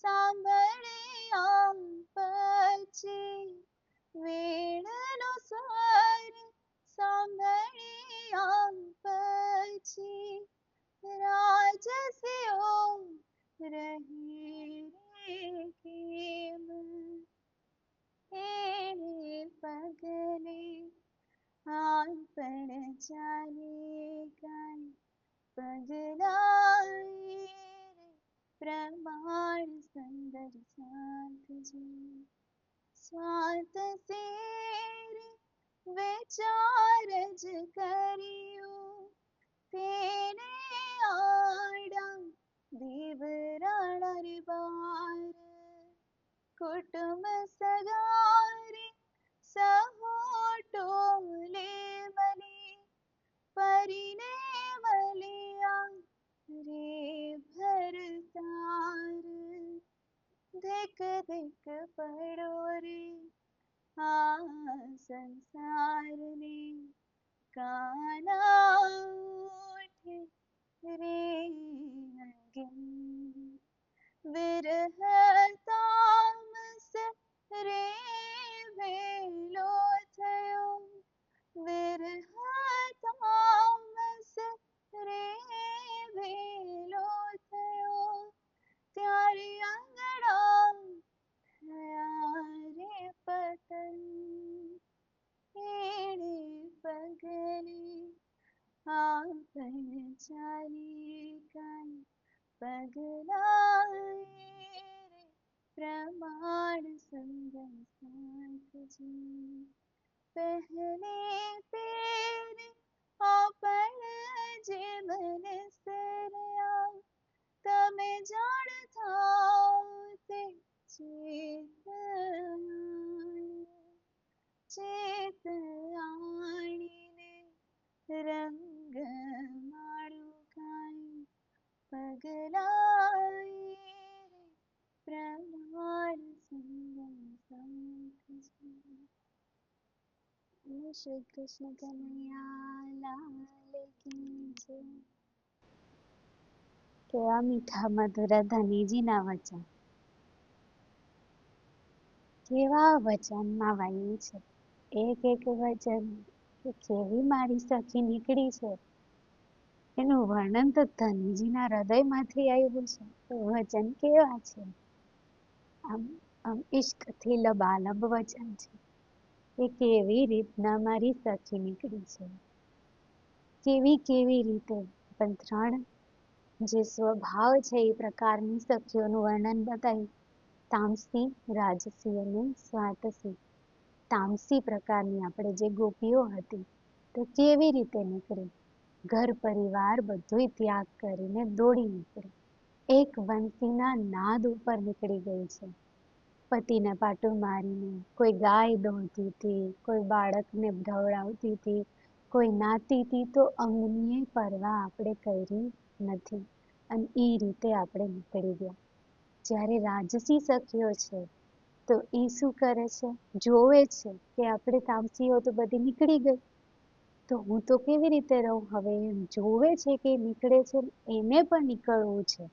સાંભળ્યા પછી, વેણનો સ્વર સાંભળ્યા પછી, રાજસીઓ રહી રે કેમ. એણે પગલે આપણ ચાલે કાંઈ પગલાએ પ્રમાણ સુંદર સાથજી. સ્વાત શેર વિચાર જ કર્યું તેને આડા દેવરાણા રે બાર. કુટુંબ સગારે સહોટોલે મળી, પરીને વલિયા રે ભરતાર. ધીક ધીક પડો રે આ સંસારને, કાના ઉઠે રે અગિન. વિરહ તામસ રે વેલો થયો, વિરહ તામસ રે વેલો થયો, ત્યારે આંગણા થયા રે પતન. એણે પગલે આપણ પગલાએ રે પ્રમાણ સંગ સાથજી પહેલે પેરે આપણ જીવન સરયા તમે જાણતા તે ચેત આણીને રંગ માળું કાંઈ પગલાએ રે પ્રમાણ સંગ સાથજી શ્રી કૃષ્ણ કનૈયા લાલ કી જય. કેવા મીઠા મધુર ધનીજીના વચન, કેવા વચનમાં વાયું છે. એક એક વચન કે કેવી મારી સખી નીકળી છે, એનું વર્ણન તો ધનજીના હૃદયમાંથી આવ્યું છે. તો વચન કેવા છે, આમ આમ ઈશ્કથી લબાલબ વચન છે કે કેવી રીતના મારી સખી નીકળી છે, કેવી કેવી રીતે. પણ ત્રણ જે સ્વભાવ છે એ પ્રકારની સખીઓનું વર્ણન બતાવ્યું. તામસી, રાજસી અને સ્વાતસી. તામસી પ્રકારની આપણે જે ગોપીઓ હતી તો કેવી રીતે નીકળી, ઘર પરિવાર બધુંય ત્યાગ કરીને દોડી નીકળી, એક વંશીના નાદ ઉપર નીકળી ગઈ છે. પતિને પાટું મારીને કોઈ ગાય દોડતી હતી, કોઈ બાળકને ધવડાવતી હતી, કોઈ નાતી હતી, તો અંગની પરવા આપણે કરી નથી અને એ રીતે આપણે નીકળી ગયા. જ્યારે રાજસી સખીઓ છે તો એ શું કરે છે, જોવે છે કે આપણે તામસીઓ તો બધી નીકળી ગઈ, તો હું તો કેવી રીતે રહું હવે, એમ જોવે છે કે નીકળે છે, એને પણ નીકળવું છે.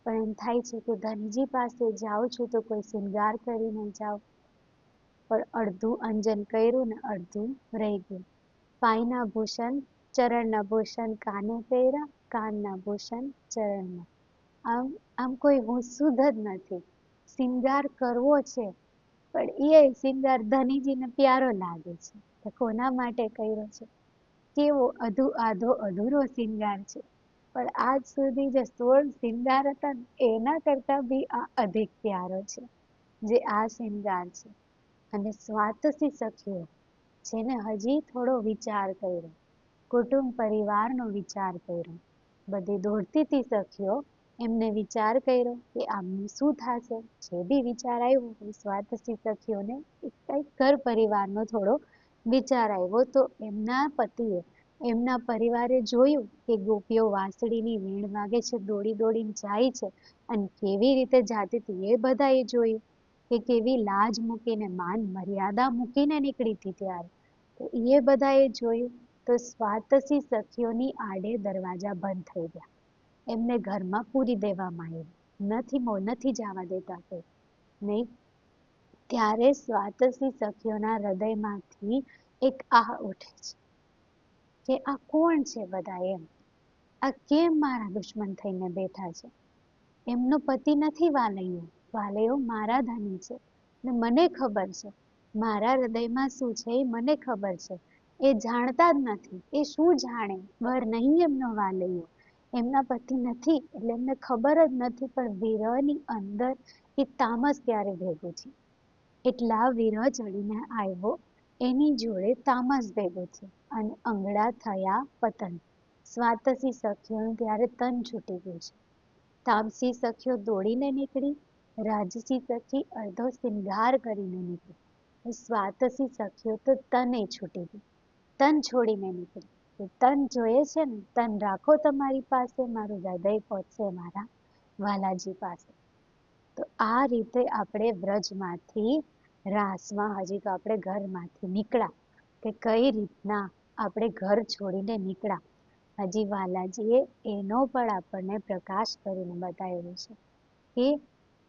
પણ એમ થાય છે કે ધનજી પાસે જાઉં છું તો કોઈ શૃંગાર કરીને જાઉં, પણ અડધું અંજન કર્યું ને અડધું રહી ગયું. પાયના ભૂષણ ચરણના ભૂષણ કાને પહેર્યા, કાનના ભૂષણ ચરણમાં. આમ આમ કોઈ હુસુદ જ નથી. શૃંગાર કરવો છે પણ એ શૃંગાર ધનીજીને પ્યારો લાગે છે, તો કોના માટે કર્યો છે, કેવો આધો અધૂરો શૃંગાર છે. પણ આજ સુધી જે 16 શૃંગાર હતા ને એના કરતા બી આ અધિક પ્યારો છે જે આ શૃંગાર છે. અને સ્વાતસી સખીઓ જેને હજી થોડો વિચાર કર્યો, કુટુંબ પરિવારનો વિચાર કર્યો, બધી દોડતી હતી સખીઓ, એમને વિચાર કર્યો કે આમનું શું થશે. જે બી વિચાર આવ્યો સ્વાતસી સખીઓને કંઈક ઘર પરિવારનો થોડો વિચાર આવ્યો. તો એમના પતિએ એમના પરિવારે જોયું કે ગોપીઓ વાંસળીની વીણ વાગે છે, દોડી દોડીને જાય છે અને કેવી રીતે જાતી હતી એ બધાએ જોયું કે કેવી લાજ મૂકીને માન મર્યાદા મૂકીને નીકળી હતી ત્યારે. તો એ બધાએ જોયું તો સ્વાતસી સખીઓની આડે દરવાજા બંધ થઈ ગયા, એમને ઘરમાં પૂરી દેવામાં આવ્યા, નથી જવા દેતા કોઈ નહીં. ત્યારે સ્વાતસી સખીઓના હૃદયમાંથી એક આહ ઉઠે છે કે આ કોણ છે બધા, એમ આ કેમ મારા દુશ્મન થઈને બેઠા છે. એમનો પતિ નથી વાલૈયો, વાલૈયો મારા ધણી છે ને મને ખબર છે મારા હૃદયમાં શું છે એ મને ખબર છે. એ જાણતા જ નથી, એ શું જાણે, વર નહીં એમનો વાલૈયો, એમના પતિ નથી એટલે એમને ખબર જ નથી. પણ વિરહની અંદર એ તામસ ત્યારે ભેગું છે, એટલા વિરહ ચડીને આવ્યો, એની જોડે તામસ ભેગું છે અને અંગડા થયા પતન. સ્વાતસી સખીઓનું ત્યારે તન છૂટી ગયું છે. તામસી સખીઓ દોડીને નીકળી, રાજસી સખી અડધો શૃંગાર કરીને નીકળી, સ્વાતસી સખીઓ તો તને છૂટી ગઈ, તન છોડીને નીકળી. તન જોઈએ છે ને, તન રાખો તમારી પાસે, મારું હૃદય પહોંચશે મારા વાલાજી પાસે. તો આ રીતે આપણે વ્રજમાંથી રાસમાં, હજી તો આપણે ઘરમાંથી નીકળ્યા કે કઈ રીતના આપણે ઘર છોડીને નીકળ્યા. હજી વાલાજીએ એનો પણ આપણને પ્રકાશ કરીને બતાવેલું છે કે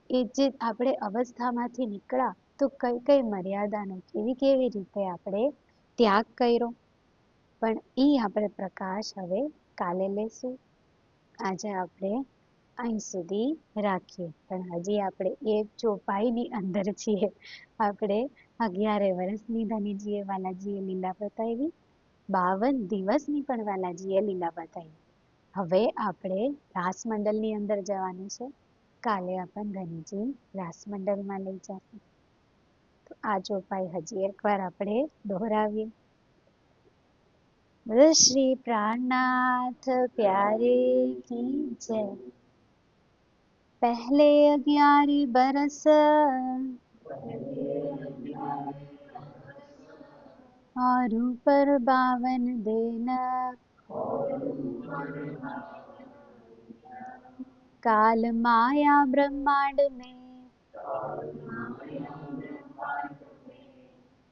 એ જે આપણે અવસ્થામાંથી નીકળ્યા તો કઈ કઈ મર્યાદાનો કેવી કેવી રીતે આપણે ત્યાગ કર્યો. પણ એ આપણે પ્રકાશ હવે કાલે લેશું. આજે આપણે અહીં સુધી રાખીએ. પણ હજી આપણે એક ચોપાઈની અંદર છીએ. આપણે 11 વર્ષની ધનીજીએ વાલાજીએ લીલા બતાવી, 52 દિવસની પણ વાલાજીએ લીલા બતાવી. હવે આપણે રાસ મંડળની અંદર જવાનું છે. કાલે આપણને ધનજી રાસ મંડળમાં લઈ જશે. તો આ ચોપાઈ હજી એકવાર આપણે દોહરાવીએ. બોલો શ્રી પ્રાણનાથ પ્યારે કી જય. पहले 11 बरस और ऊपर 52 दिन, काल माया ब्रह्मांड में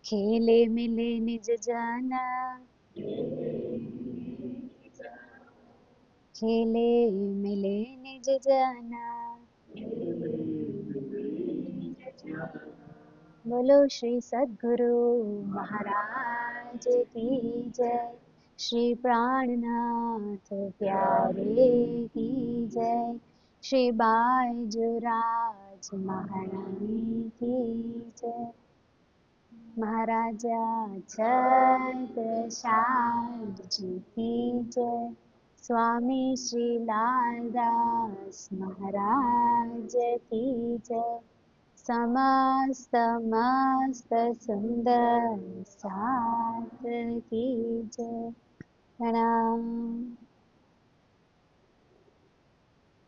खेले मिले निज जाना, खेले मिले निज जाना. बोलो श्री सद्गुरु महाराज की जय. श्री प्राणनाथ प्यारे की जय. श्री बायजुराज महारानी की जय. महाराजा छत्रसाल जी की जय. स्वामी श्री लालदास महाराज की जय. समस्त मस्त सुंदर साथ की जय. प्रणाम.